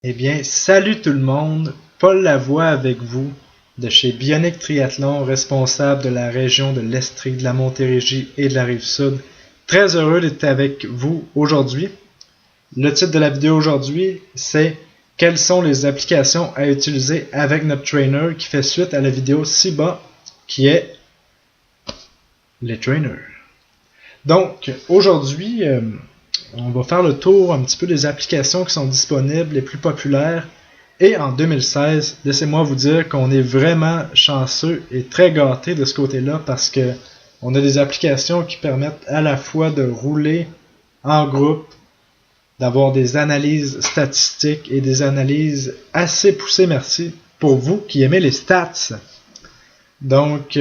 Eh bien, salut tout le monde, Paul Lavoie avec vous, de chez Bionic Triathlon, responsable de la région de l'Estrie, de la Montérégie et de la Rive-Sud. Très heureux d'être avec vous aujourd'hui. Le titre de la vidéo aujourd'hui, c'est « Quelles sont les applications à utiliser avec notre trainer » qui fait suite à la vidéo ci-bas, qui est les trainers. Donc, aujourd'hui, on va faire le tour un petit peu des applications qui sont disponibles, les plus populaires. Et en 2016, laissez-moi vous dire qu'on est vraiment chanceux et très gâtés de ce côté-là parce que on a des applications qui permettent à la fois de rouler en groupe, d'avoir des analyses statistiques et des analyses assez poussées, merci, pour vous qui aimez les stats. Donc,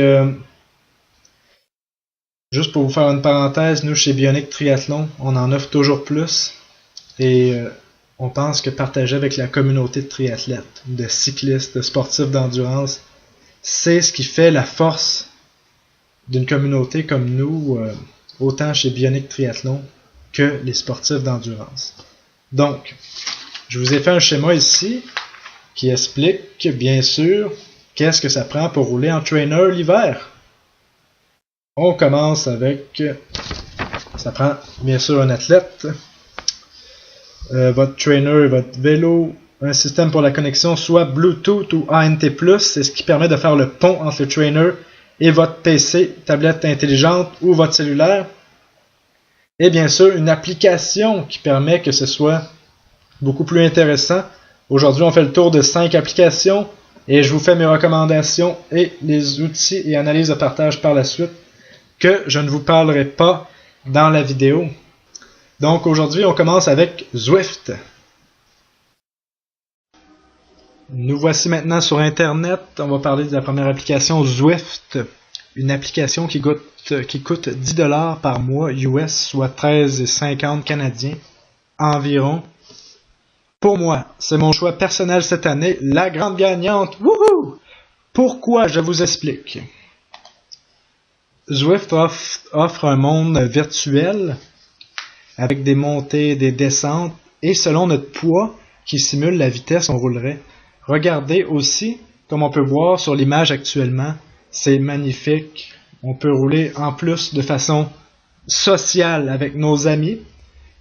juste pour vous faire une parenthèse, nous chez Bionic Triathlon, on en offre toujours plus et on pense que partager avec la communauté de triathlètes, de cyclistes, de sportifs d'endurance, c'est ce qui fait la force d'une communauté comme nous, autant chez Bionic Triathlon que les sportifs d'endurance. Donc, je vous ai fait un schéma ici qui explique bien sûr qu'est-ce que ça prend pour rouler en trainer l'hiver. On commence avec, ça prend bien sûr un athlète, votre trainer et votre vélo, un système pour la connexion soit Bluetooth ou ANT+, c'est ce qui permet de faire le pont entre le trainer et votre PC, tablette intelligente ou votre cellulaire. Et bien sûr, une application qui permet que ce soit beaucoup plus intéressant. Aujourd'hui, on fait le tour de 5 applications et je vous fais mes recommandations et les outils et analyses de partage par la suite que je ne vous parlerai pas dans la vidéo. Donc aujourd'hui, on commence avec Zwift. Nous voici maintenant sur Internet. On va parler de la première application Zwift. Une application qui coûte $10 par mois US, soit 13,50 canadiens environ. Pour moi, c'est mon choix personnel cette année, la grande gagnante. Wouhou! Pourquoi? Je vous explique. Zwift offre un monde virtuel avec des montées, des descentes et selon notre poids qui simule la vitesse on roulerait. Regardez aussi, comme on peut voir sur l'image actuellement, c'est magnifique. On peut rouler en plus de façon sociale avec nos amis.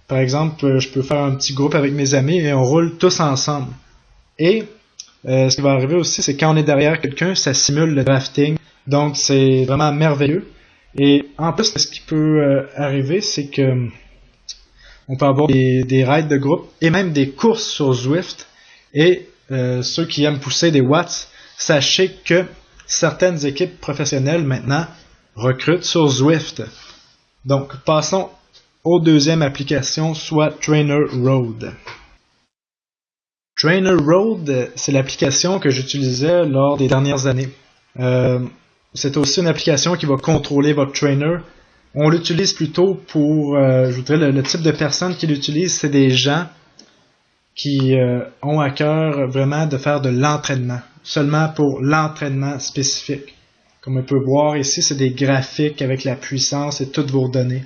Par exemple, je peux faire un petit groupe avec mes amis et on roule tous ensemble. Et ce qui va arriver aussi, c'est quand on est derrière quelqu'un, ça simule le drafting. Donc c'est vraiment merveilleux. Et en plus, ce qui peut arriver, c'est que on peut avoir des rides de groupe et même des courses sur Zwift. Et ceux qui aiment pousser des watts, sachez que certaines équipes professionnelles maintenant recrutent sur Zwift. Donc, passons aux deuxième application, soit Trainer Road. Trainer Road, c'est l'application que j'utilisais lors des dernières années. C'est aussi une application qui va contrôler votre trainer. On l'utilise plutôt pour, je voudrais le type de personnes qui l'utilisent, c'est des gens qui ont à cœur vraiment de faire de l'entraînement, seulement pour l'entraînement spécifique. Comme on peut voir ici, c'est des graphiques avec la puissance et toutes vos données.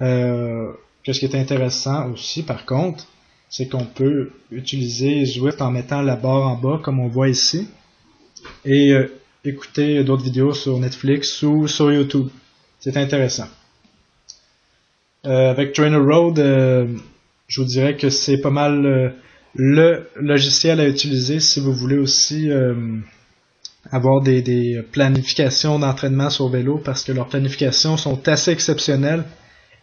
Qu'est-ce qui est intéressant aussi, par contre, c'est qu'on peut utiliser Zwift en mettant la barre en bas, comme on voit ici, et écouter d'autres vidéos sur Netflix ou sur YouTube. C'est intéressant. Avec Trainer Road, je vous dirais que c'est pas mal le logiciel à utiliser si vous voulez aussi avoir des planifications d'entraînement sur vélo parce que leurs planifications sont assez exceptionnelles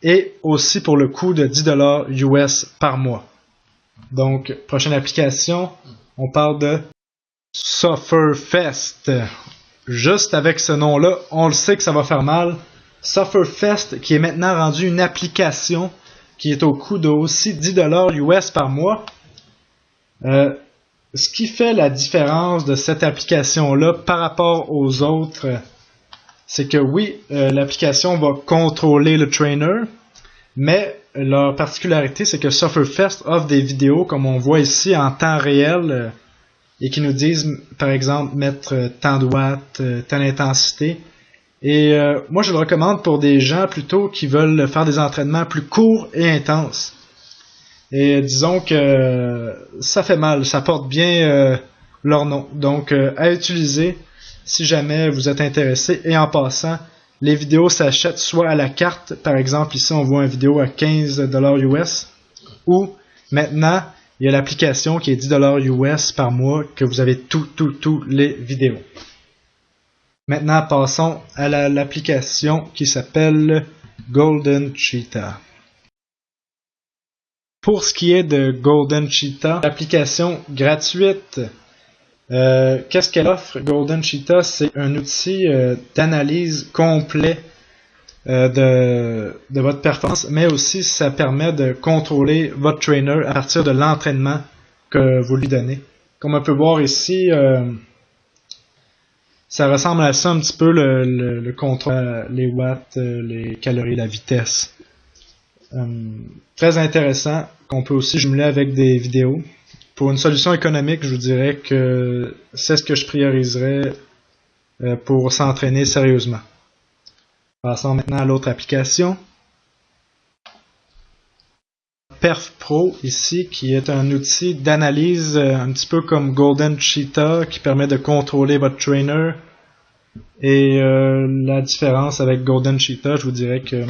et aussi pour le coût de $10 US par mois. Donc, prochaine application, on parle de Sufferfest. Juste avec ce nom-là, on le sait que ça va faire mal. Sufferfest, qui est maintenant rendu une application qui est au coût de aussi $10 US par mois. Ce qui fait la différence de cette application-là par rapport aux autres, c'est que oui, l'application va contrôler le trainer, mais leur particularité, c'est que Sufferfest offre des vidéos, comme on voit ici, en temps réel, et qui nous disent, par exemple, mettre tant de watts, telle intensité. Et moi, je le recommande pour des gens plutôt qui veulent faire des entraînements plus courts et intenses. Et disons que ça fait mal, ça porte bien leur nom. Donc à utiliser si jamais vous êtes intéressé. Et en passant, les vidéos s'achètent soit à la carte, par exemple ici on voit une vidéo à 15$ US, ou maintenant il y a l'application qui est 10$ US par mois que vous avez tous les vidéos. Maintenant passons à l'application qui s'appelle Golden Cheetah. Pour ce qui est de Golden Cheetah, l'application gratuite, qu'est-ce qu'elle offre? Golden Cheetah, c'est un outil d'analyse complet de votre performance, mais aussi ça permet de contrôler votre trainer à partir de l'entraînement que vous lui donnez. Comme on peut voir ici, ça ressemble à ça un petit peu le contrôle, les watts, les calories, la vitesse. Très intéressant, qu'on peut aussi jumeler avec des vidéos. Pour une solution économique, je vous dirais que c'est ce que je prioriserais pour s'entraîner sérieusement. Passons maintenant à l'autre application. Perf Pro, ici, qui est un outil d'analyse un petit peu comme Golden Cheetah, qui permet de contrôler votre trainer. Et la différence avec Golden Cheetah, je vous dirais que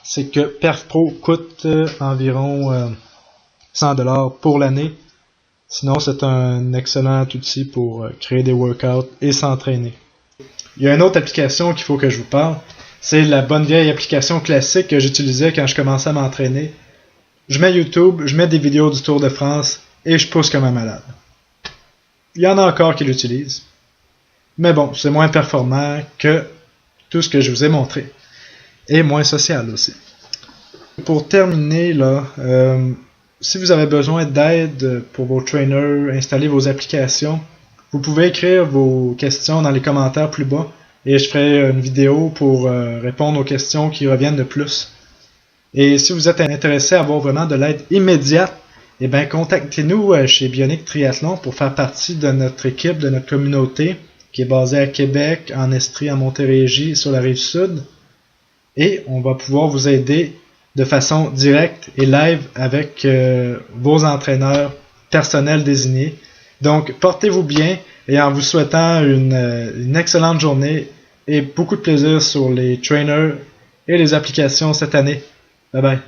c'est que Perf Pro coûte environ 100$ pour l'année. Sinon, c'est un excellent outil pour créer des workouts et s'entraîner. Il y a une autre application qu'il faut que je vous parle. C'est la bonne vieille application classique que j'utilisais quand je commençais à m'entraîner. Je mets YouTube, je mets des vidéos du Tour de France et je pousse comme un malade. Il y en a encore qui l'utilisent. Mais bon, c'est moins performant que tout ce que je vous ai montré. Et moins social aussi. Pour terminer, là, si vous avez besoin d'aide pour vos trainers, installer vos applications, vous pouvez écrire vos questions dans les commentaires plus bas et je ferai une vidéo pour répondre aux questions qui reviennent le plus. Et si vous êtes intéressé à avoir vraiment de l'aide immédiate, eh bien contactez-nous chez Bionic Triathlon pour faire partie de notre équipe, de notre communauté qui est basée à Québec, en Estrie, en Montérégie, sur la Rive-Sud. Et on va pouvoir vous aider de façon directe et live avec vos entraîneurs personnels désignés. Donc, portez-vous bien et en vous souhaitant une excellente journée et beaucoup de plaisir sur les trainers et les applications cette année. Bye bye.